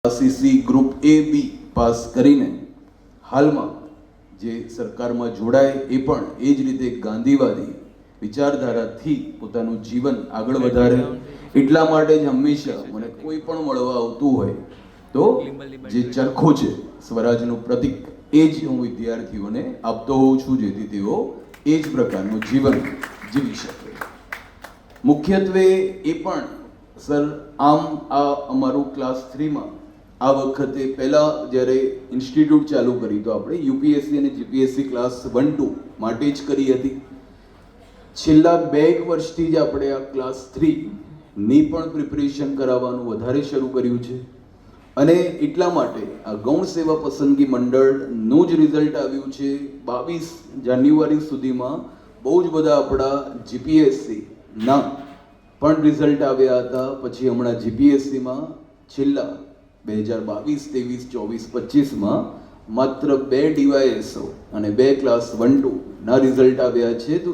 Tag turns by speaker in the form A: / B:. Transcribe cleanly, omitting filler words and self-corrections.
A: CC group એ બી pass કરીને હાલમાં જે સરકારમાં જોડાય એ પણ એ જ રીતે ગાંધીવાદી વિચારધારાથી પોતાનું જીવન આગળ વધારે એટલા માટે જ હંમેશા મને કોઈ પણ મળવા આવતું હોય તો જે ચરખો છે સ્વરાજનું પ્રતીક એ જ હું વિદ્યાર્થીઓને આપતો હોઉં છું જેથી તેઓ એ જ પ્રકારનું જીવન જીવી શકે. મુખ્યત્વે એ પણ સર આમ આ અમારું ક્લાસ 3માં આ વખતે પહેલાં જ્યારે ઇન્સ્ટિટ્યૂટ ચાલુ કરી તો આપણે યુપીએસસી અને જીપીએસસી ક્લાસ 1-2 માટે જ કરી હતી. છેલ્લા 2 વર્ષથી જ આપણે આ ક્લાસ 3ની પણ પ્રિપરેશન કરાવવાનું વધારે શરૂ કર્યું છે અને એટલા માટે આ ગૌણ સેવા પસંદગી મંડળનું જ રિઝલ્ટ આવ્યું છે 22 જાન્યુઆરી સુધીમાં. બહુ જ બધા આપણા જીપીએસસીના પણ રિઝલ્ટ આવ્યા હતા. પછી હમણાં જીપીએસસીમાં છેલ્લા 2022, 23, 24, 25માં માત્ર 2 ડીવાયએસઓ અને 2 ક્લાસ 1-2 ના રિઝલ્ટ આવ્યા છે. તો